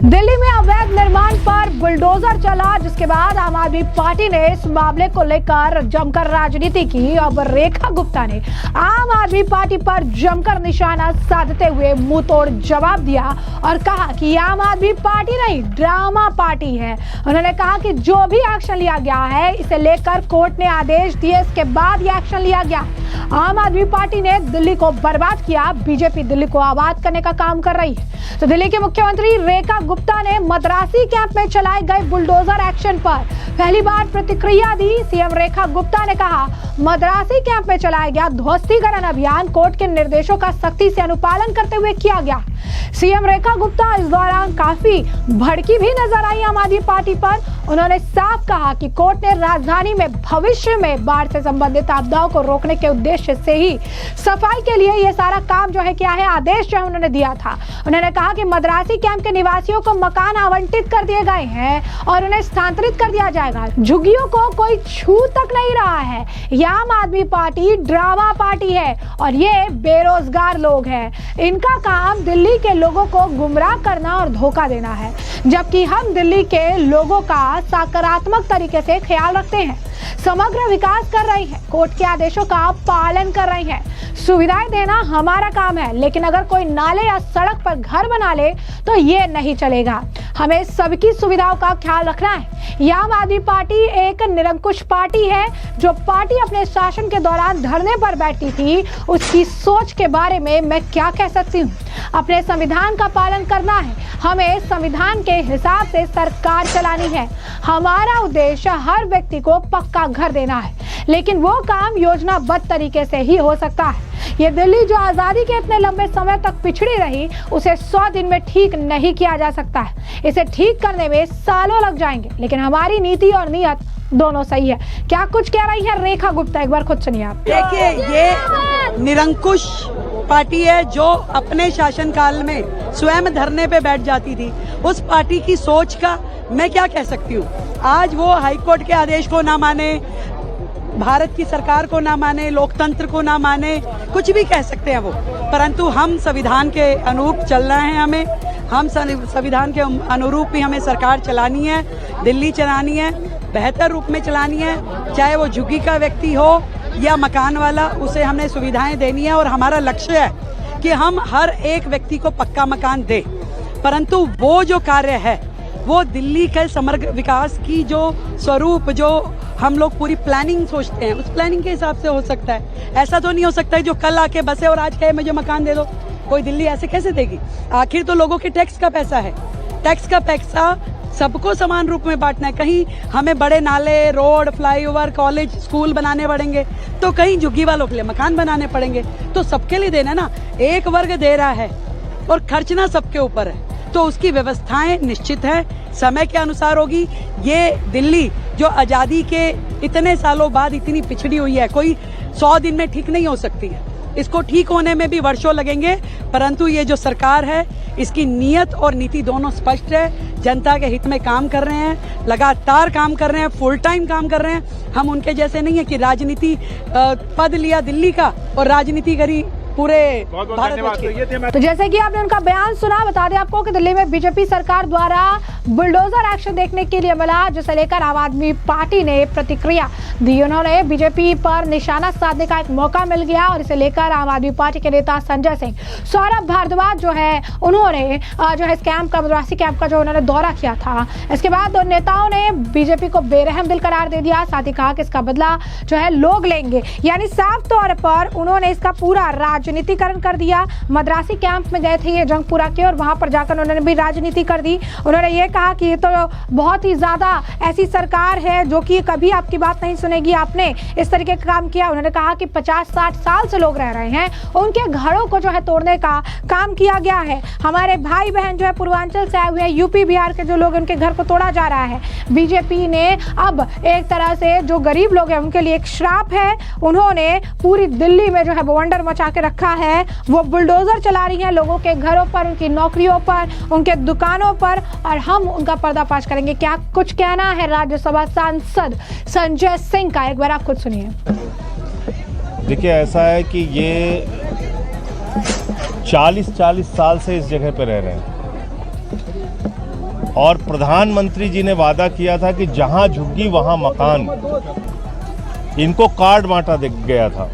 दिल्ली में अवैध निर्माण पर बुलडोजर चला, जिसके बाद आम आदमी पार्टी ने इस मामले को लेकर जमकर राजनीति की। अब रेखा गुप्ता ने आम आदमी पार्टी पर जमकर निशाना साधते हुए मुंह तोड़ जवाब दिया और कहा कि आम आदमी पार्टी नहीं, ड्रामा पार्टी है। उन्होंने कहा कि जो भी एक्शन लिया गया है, इसे लेकर कोर्ट ने आदेश दिए, इसके बाद ये एक्शन लिया गया। आम आदमी पार्टी ने दिल्ली को बर्बाद किया, बीजेपी दिल्ली को आबाद करने का काम कर रही है। तो दिल्ली के मुख्यमंत्री रेखा गुप्ता ने मद्रासी कैंप में चलाए गए बुलडोजर एक्शन पर पहली बार प्रतिक्रिया दी। सीएम रेखा गुप्ता ने कहा, मद्रासी कैंप में चलाया गया ध्वस्तीकरण अभियान कोर्ट के निर्देशों का सख्ती से अनुपालन करते हुए किया गया। सीएम रेखा गुप्ता इस दौरान काफी भड़की भी नजर आई आम आदमी पार्टी पर। उन्होंने साफ कहा कि कोर्ट ने राजधानी में भविष्य में बाढ़ से संबंधित आपदाओं को रोकने के उद्देश्य से ही सफाई के लिए ये सारा काम जो है क्या है, आदेश जो है उन्होंने दिया था। उन्होंने कहा कि मद्रासी कैंप के निवासियों को मकान आवंटित कर दिए गए हैं और उन्हें स्थानांतरित कर दिया जाएगा। झुग्गियों को कोई छू तक नहीं रहा है। यह आम आदमी पार्टी ड्रामा पार्टी है और ये बेरोजगार लोग हैं। इनका काम दिल्ली के लोगों को गुमराह करना और धोखा देना है, जबकि हम दिल्ली के लोगों का सकारात्मक तरीके से ख्याल रखते हैं, समग्र विकास कर रही है, कोर्ट के आदेशों का पालन कर रही है। सुविधाएं देना हमारा काम है, लेकिन अगर कोई नाले या सड़क पर घर बना ले तो ये नहीं चलेगा। हमें सबकी सुविधाओं का ख्याल रखना है। यह आम आदमी पार्टी एक निरंकुश पार्टी है। जो पार्टी अपने शासन के दौरान धरने पर बैठी थी, उसकी सोच के बारे में मैं क्या कह सकती हूँ। अपने संविधान का पालन करना है। हमें संविधान के हिसाब से सरकार चलानी है। हमारा उद्देश्य हर व्यक्ति को पक्का घर देना है, लेकिन वो काम योजनाबद्ध तरीके से ही हो सकता है। ये दिल्ली जो आजादी के इतने लंबे समय तक पिछड़ी रही, उसे 100 दिन में ठीक नहीं किया जा सकता है। इसे ठीक करने में सालों लग जाएंगे, लेकिन हमारी नीति और नीयत दोनों सही है। क्या कुछ कह रही है रेखा गुप्ता, एक बार खुद सुनिए आप। देखिए, ये निरंकुश पार्टी है जो अपने शासनकाल में स्वयं धरने पे बैठ जाती थी। उस पार्टी की सोच का मैं क्या कह सकती हूँ। आज वो हाईकोर्ट के आदेश को ना माने, भारत की सरकार को ना माने, लोकतंत्र को ना माने, कुछ भी कह सकते हैं वो, परंतु हम संविधान के अनुरूप चल रहे हैं। हम संविधान के अनुरूप ही हमें सरकार चलानी है, दिल्ली चलानी है, बेहतर रूप में चलानी है। चाहे वो झुग्गी का व्यक्ति हो या मकान वाला, उसे हमने सुविधाएं देनी है और हमारा लक्ष्य है कि हम हर एक व्यक्ति को पक्का मकान दें। परंतु वो जो कार्य है, वो दिल्ली के समग्र विकास की जो स्वरूप, जो हम लोग पूरी प्लानिंग सोचते हैं, उस प्लानिंग के हिसाब से हो सकता है। ऐसा तो नहीं हो सकता है जो कल आके बसे और आज कहे मुझे मकान दे दो। कोई दिल्ली ऐसे कैसे देगी? आखिर तो लोगों के टैक्स का पैसा है। टैक्स का पैसा सबको समान रूप में बांटना है। कहीं हमें बड़े नाले, रोड, फ्लाईओवर, कॉलेज, स्कूल बनाने पड़ेंगे, तो कहीं झुग्गी वालों के लिए मकान बनाने पड़ेंगे। तो सबके लिए देना ना। एक वर्ग दे रहा है और खर्चना सबके ऊपर है, तो उसकी व्यवस्थाएं निश्चित है, समय के अनुसार होगी। ये दिल्ली जो आजादी के इतने सालों बाद इतनी पिछड़ी हुई है, कोई 100 दिन में ठीक नहीं हो सकती है। इसको ठीक होने में भी वर्षों लगेंगे, परंतु ये जो सरकार है, इसकी नीयत और नीति दोनों स्पष्ट है। जनता के हित में काम कर रहे हैं, लगातार काम कर रहे हैं, फुल टाइम काम कर रहे हैं। हम उनके जैसे नहीं है कि राजनीति पद लिया दिल्ली का और राजनीति करी पूरे भारत। तो जैसे कि आपने उनका बयान सुना, बता दें आपको कि दिल्ली में बीजेपी सरकार द्वारा बुलडोजर एक्शन देखने के लिए मिला, जिसे लेकर आम आदमी पार्टी ने प्रतिक्रिया दी। उन्होंने बीजेपी पर निशाना साधने का एक मौका मिल गया और इसे लेकर आम आदमी पार्टी के नेता संजय सिंह, सौरभ भारद्वाज जो है, उन्होंने जो है इस कैंप का, मद्रासी कैंप का जो उन्होंने दौरा किया था, इसके बाद दोनों नेताओं ने बीजेपी को बेरहम दिल करार दे दिया। साथ ही कहा कि इसका बदला जो है लोग लेंगे। यानी साफ तौर पर उन्होंने इसका पूरा राजनीतिकरण कर दिया। मद्रासी कैंप में गए थे ये जंगपुरा के, और वहां पर जाकर उन्होंने भी राजनीति कर दी। उन्होंने ये कहा कि ये तो बहुत ही ज्यादा ऐसी सरकार है जो कि कभी आपकी बात नहीं सुनेगी, आपने इस तरीके का काम किया। उन्होंने कहा कि 50-60 साल से लोग रह रहे हैं, उनके घरों को जो है तोड़ने का काम किया गया है। हमारे भाई बहन जो है पूर्वांचल से आए हुए हैं, यूपी बिहार के जो लोग, उनके घर को तोड़ा जा रहा है। बीजेपी ने अब एक तरह से जो गरीब लोग हैं उनके लिए एक श्राप है। उन्होंने पूरी दिल्ली में जो है बवंडर मचा के रखा है। वो बुलडोजर चला रही है लोगों के घरों पर, उनकी नौकरियों पर, उनके दुकानों पर, और हम उनका पर्दाफाश करेंगे। क्या कुछ कहना है राज्यसभा सांसद संजय सिंह का, एक बार आप खुद सुनिए। देखिए, ऐसा है कि ये 40 साल से इस जगह पे रह रहे हैं और प्रधानमंत्री जी ने वादा किया था कि जहां झुग्गी वहां मकान, इनको कार्ड बांटा गया था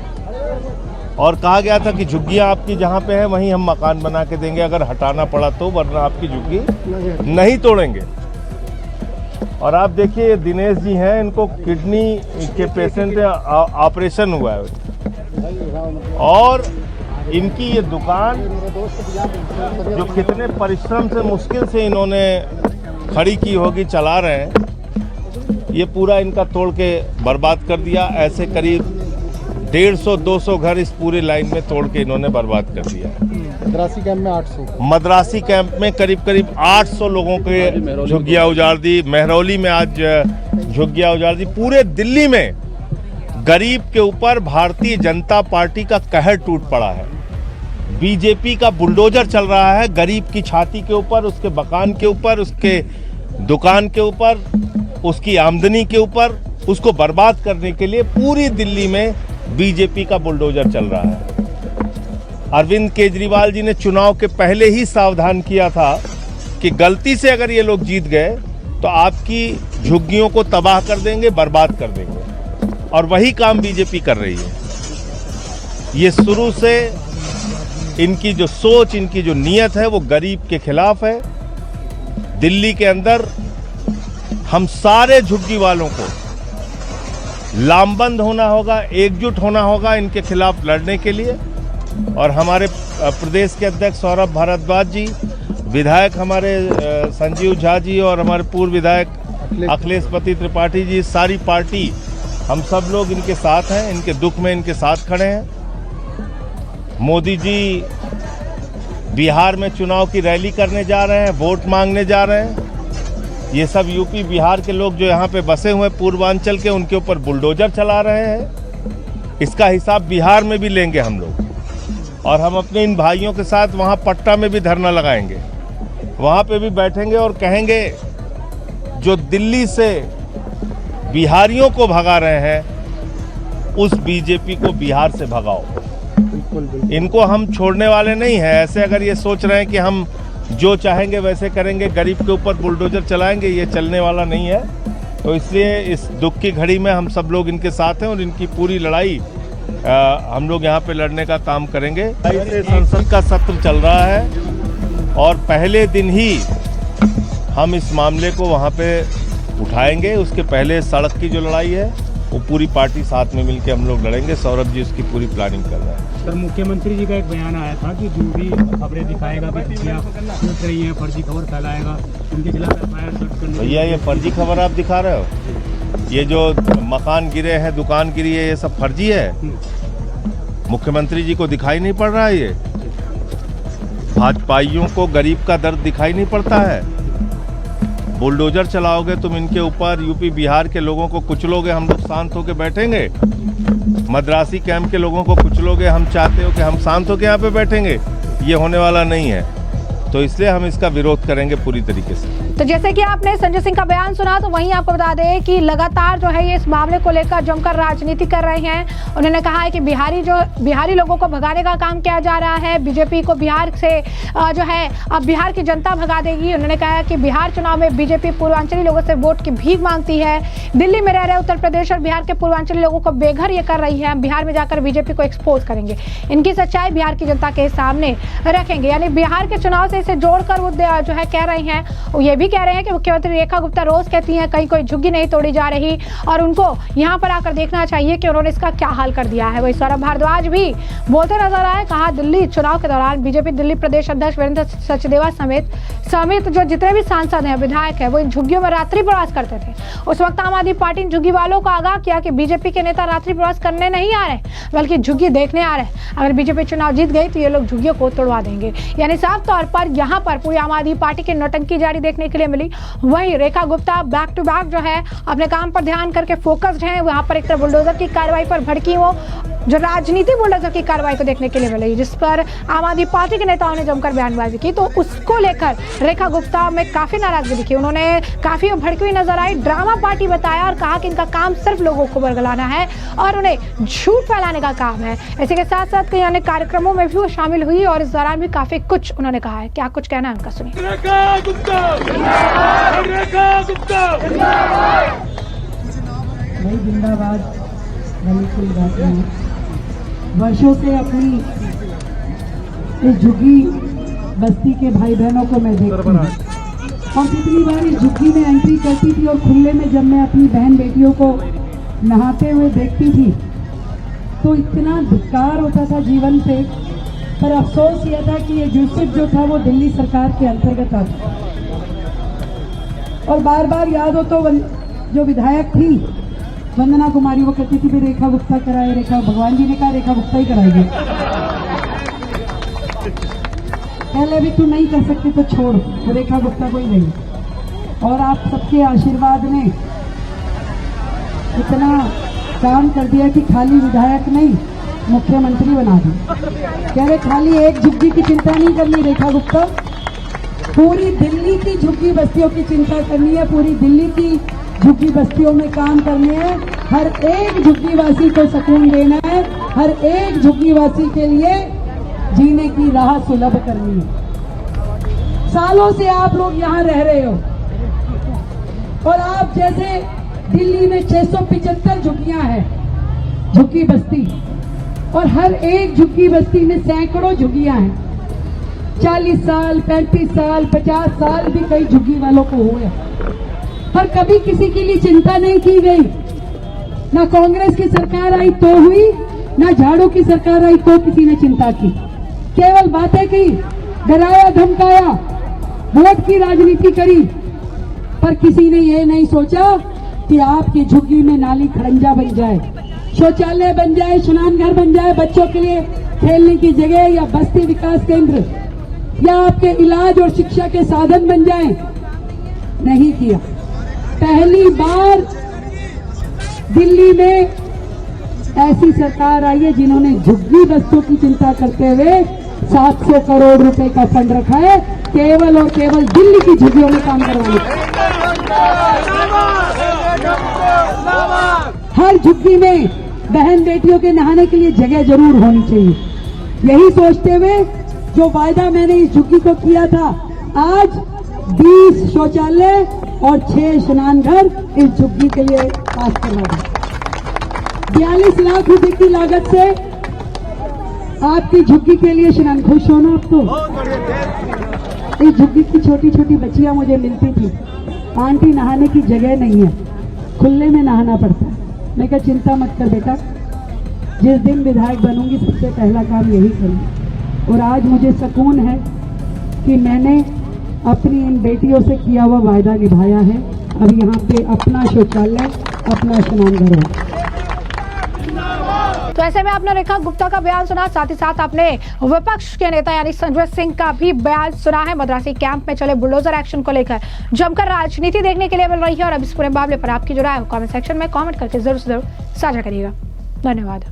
और कहा गया था कि झुग्गियां आपकी जहां पे है वहीं हम मकान बना के देंगे अगर हटाना पड़ा तो, वरना आपकी झुग्गी नहीं तोड़ेंगे। और आप देखिए ये दिनेश जी हैं, इनको किडनी के पेशेंट ऑपरेशन हुआ है और इनकी ये दुकान जो कितने परिश्रम से मुश्किल से इन्होंने खड़ी की होगी, चला रहे हैं, ये पूरा इनका तोड़ के बर्बाद कर दिया। ऐसे करीब 150-200 घर इस पूरे लाइन में तोड़ के इन्होंने बर्बाद कर दिया है। मद्रासी कैंप में 800, मद्रासी कैंप में करीब 800 लोगों के झुग्गियां उजाड़ दी। मेहरौली में आज झुग्गियां उजाड़ दी। पूरे दिल्ली में गरीब के ऊपर भारतीय जनता पार्टी का कहर टूट पड़ा है। बीजेपी का बुलडोजर चल रहा है गरीब की छाती के ऊपर, उसके मकान के ऊपर, उसके दुकान के ऊपर, उसकी आमदनी के ऊपर। उसको बर्बाद करने के लिए पूरी दिल्ली में बीजेपी का बुलडोजर चल रहा है। अरविंद केजरीवाल जी ने चुनाव के पहले ही सावधान किया था कि गलती से अगर ये लोग जीत गए तो आपकी झुग्गियों को तबाह कर देंगे, बर्बाद कर देंगे, और वही काम बीजेपी कर रही है। ये शुरू से इनकी जो सोच, इनकी जो नीयत है वो गरीब के खिलाफ है। दिल्ली के अंदर हम सारे झुग्गी वालों को लामबंद होना होगा, एकजुट होना होगा इनके खिलाफ लड़ने के लिए। और हमारे प्रदेश के अध्यक्ष सौरभ भारद्वाज जी, विधायक हमारे संजीव झा जी और हमारे पूर्व विधायक अखिलेशपति त्रिपाठी जी, सारी पार्टी, हम सब लोग इनके साथ हैं, इनके दुख में इनके साथ खड़े हैं। मोदी जी बिहार में चुनाव की रैली करने जा रहे हैं, वोट मांगने जा रहे हैं। ये सब यूपी बिहार के लोग जो यहाँ पे बसे हुए पूर्वांचल के, उनके ऊपर बुलडोजर चला रहे हैं। इसका हिसाब बिहार में भी लेंगे हम लोग, और हम अपने इन भाइयों के साथ वहाँ पट्टा में भी धरना लगाएंगे, वहाँ पे भी बैठेंगे और कहेंगे जो दिल्ली से बिहारियों को भगा रहे हैं उस बीजेपी को बिहार से भगाओ। इनको हम छोड़ने वाले नहीं हैं। ऐसे अगर ये सोच रहे हैं कि हम जो चाहेंगे वैसे करेंगे, गरीब के ऊपर बुलडोजर चलाएंगे, ये चलने वाला नहीं है। तो इसलिए इस दुख की घड़ी में हम सब लोग इनके साथ हैं और इनकी पूरी लड़ाई हम लोग यहाँ पे लड़ने का काम करेंगे। संसद का सत्र चल रहा है और पहले दिन ही हम इस मामले को वहाँ पे उठाएंगे। उसके पहले सड़क की जो लड़ाई है वो पूरी पार्टी साथ में मिलकर हम लोग लड़ेंगे। सौरभ जी उसकी पूरी प्लानिंग कर रहे हैं। सर, मुख्यमंत्री जी का एक बयान आया था कि जो भी खबरें दिखाएगा कि छूट रही हैं, फर्जी खबर फैलाएगा, उनके खिलाफ एफआईआर दर्ज करने। भैया ये फर्जी खबर आप दिखा रहे हो? ये जो मकान गिरे हैं, दुकान गिरी है, ये सब फर्जी है? मुख्यमंत्री जी को दिखाई नहीं पड़ रहा है? ये भाजपाइयों को गरीब का दर्द दिखाई नहीं पड़ता है? बुलडोजर चलाओगे तुम इनके ऊपर, यूपी बिहार के लोगों को कुचलोगे, हम लोग शांत होकर बैठेंगे? मद्रासी कैंप के लोगों को कुचलोगे, हम चाहते हो कि हम शांत होकर यहाँ पे बैठेंगे? ये होने वाला नहीं है। तो इसलिए हम इसका विरोध करेंगे पूरी तरीके से। तो जैसे कि आपने संजय सिंह का बयान सुना, तो वहीं आपको बता दें कि लगातार जो है ये इस मामले को लेकर जमकर राजनीति कर रहे हैं। उन्होंने कहा है कि बिहारी लोगों को भगाने का काम किया जा रहा है, बीजेपी को बिहार से जो है अब बिहार की जनता भगा देगी। उन्होंने कहा कि बिहार चुनाव में बीजेपी पूर्वांचली लोगों से वोट की भीख मांगती है। दिल्ली में रह रहे उत्तर प्रदेश और बिहार के पूर्वांचली लोगों को बेघर ये कर रही है। बिहार में जाकर बीजेपी को एक्सपोज करेंगे, इनकी सच्चाई बिहार की जनता के सामने रखेंगे। यानी बिहार के चुनाव से इसे जोड़कर वो जो है कह रही हैं, वो ये भी कह रहे हैं कि मुख्यमंत्री रेखा गुप्ता रोज कहती हैं कहीं कोई झुग्गी नहीं तोड़ी जा रही और उनको यहाँ पर आकर देखना चाहिए कि उन्होंने इसका क्या हाल कर दिया है। वही सौरभ भारद्वाज भी बोलते नजर आए। कहा दिल्ली चुनाव के दौरान बीजेपी दिल्ली प्रदेश अध्यक्ष वीरेंद्र सचदेवा समेत जो जितने भी सांसद हैं, विधायक हैं, वो इन झुग्गियों में रात्रि प्रवास करते थे। उस वक्त आम आदमी पार्टी ने झुग्गी वालों को आगाह किया कि बीजेपी के नेता रात्रि प्रवास करने नहीं आ रहे बल्कि झुग्गी देखने आ रहे हैं। अगर बीजेपी चुनाव जीत गई तो ये लोग झुग्गियों को तोड़वा देंगे। यानी साफ तौर पर यहाँ पर पूरी आम आदमी पार्टी की नौटंकी जारी देखने के लिए मिली। वहीं Rekha Gupta back to back जो है अपने काम पर ध्यान करके फोकस्ड हैं। वहां पर एक तरफ बुलडोजर की कार्रवाई पर भड़की, वो जो राजनीति बुलडोजर की कार्रवाई को देखने के लिए मिली, जिस पर आम आदमी पार्टी के नेताओं ने जमकर बयानबाजी की। तो उसको लेकर रेखा गुप्ता में काफी नाराजगी दिखी। उन्होंने काफी भड़की हुई नजर आई, ड्रामा पार्टी बताया और कहा कि इनका काम सिर्फ लोगों को बरगलाना है और उन्हें झूठ फैलाने का काम है। इसी के साथ साथ कई अन्य कार्यक्रमों में भी वो शामिल हुई और इस दौरान भी काफी कुछ उन्होंने कहा है। क्या क्या कुछ कहना है उनका, सुनिए। भाई जिंदाबाद वाली कोई बात नहीं। वर्षों से अपनी इस झुग्गी बस्ती के भाई बहनों को मैं देखती हूँ और कितनी बार इस झुग्गी में एंट्री करती थी और खुले में जब मैं अपनी बहन बेटियों को नहाते हुए देखती थी तो इतना धिक्कार होता था जीवन से। पर अफसोस यह था कि ये यूसुफ जो था वो दिल्ली सरकार के अंतर्गत आता और बार बार याद हो तो जो विधायक थी वंदना कुमारी वो कहती थी भी रेखा गुप्ता कराए, रेखा, भगवान जी ने कहा रेखा गुप्ता ही कराएगी। पहले भी तू नहीं कर सकती तो छोड़, तो रेखा गुप्ता को ही नहीं। और आप सबके आशीर्वाद ने इतना काम कर दिया कि खाली विधायक नहीं मुख्यमंत्री बना दी। कह रहे खाली एक झुग्गी की चिंता नहीं करनी रेखा गुप्ता, पूरी दिल्ली की झुग्गी बस्तियों की चिंता करनी है, पूरी दिल्ली की झुग्गी बस्तियों में काम करने हैं, हर एक झुग्गी वासी को सुकून देना है, हर एक झुग्गी वासी के लिए जीने की राह सुलभ करनी है। सालों से आप लोग यहाँ रह रहे हो और आप जैसे दिल्ली में 675 झुग्गियां हैं, झुग्गी बस्ती, और हर एक झुग्गी बस्ती में सैकड़ों झुग्गियां हैं। 40 साल, 35 साल, 50 साल भी कई झुग्गी वालों को हुए, पर कभी किसी के लिए चिंता नहीं की गई। ना कांग्रेस की सरकार आई तो हुई, ना झाड़ू की सरकार आई तो किसी ने चिंता की। केवल बातें की, डराया धमकाया, वोट की राजनीति करी, पर किसी ने ये नहीं सोचा कि आपकी झुग्गी में नाली खड़ंजा बन जाए, शौचालय बन जाए, स्नान घर बन जाए, बच्चों के लिए खेलने की जगह या बस्ती विकास केंद्र या आपके इलाज और शिक्षा के साधन बन जाए। नहीं किया। पहली बार दिल्ली में ऐसी सरकार आई है जिन्होंने झुग्गी बस्तियों की चिंता करते हुए 700 करोड़ रुपए का फंड रखा है केवल और केवल दिल्ली की झुग्गियों में काम करवाने। हर झुग्गी में बहन बेटियों के नहाने के लिए जगह जरूर होनी चाहिए। यही सोचते हुए जो वायदा मैंने इस झुग्गी को किया था, आज 20 शौचालय और 6 स्नान घर इस झुग्गी के लिए पास करवा दिया। 42 लाख रुपए की लागत से आपकी झुग्गी के लिए स्नान। खुश हो ना आपको? इस झुग्गी की छोटी छोटी बच्चियां मुझे मिलती थी, आंटी नहाने की जगह नहीं है, खुले में नहाना पड़ता है। मैं कहा चिंता मत कर बेटा, जिस दिन विधायक बनूंगी सबसे पहला काम यही करूंगी। और आज मुझे सुकून है कि मैंने अपनी इन बेटियों से किया हुआ वायदा निभाया है। अब यहाँ पे अपना शौचालय, अपना स्नान घर है। तो ऐसे में आपने रेखा गुप्ता का बयान सुना, साथ ही साथ आपने विपक्ष के नेता यानी संजय सिंह का भी बयान सुना है। मद्रासी कैंप में चले बुलडोजर एक्शन को लेकर जमकर राजनीति देखने के लिए मिल रही है और अब इस पूरे मामले पर आपकी जो राय है कमेंट सेक्शन में कमेंट करके जरूर से जरूर साझा करिएगा। धन्यवाद।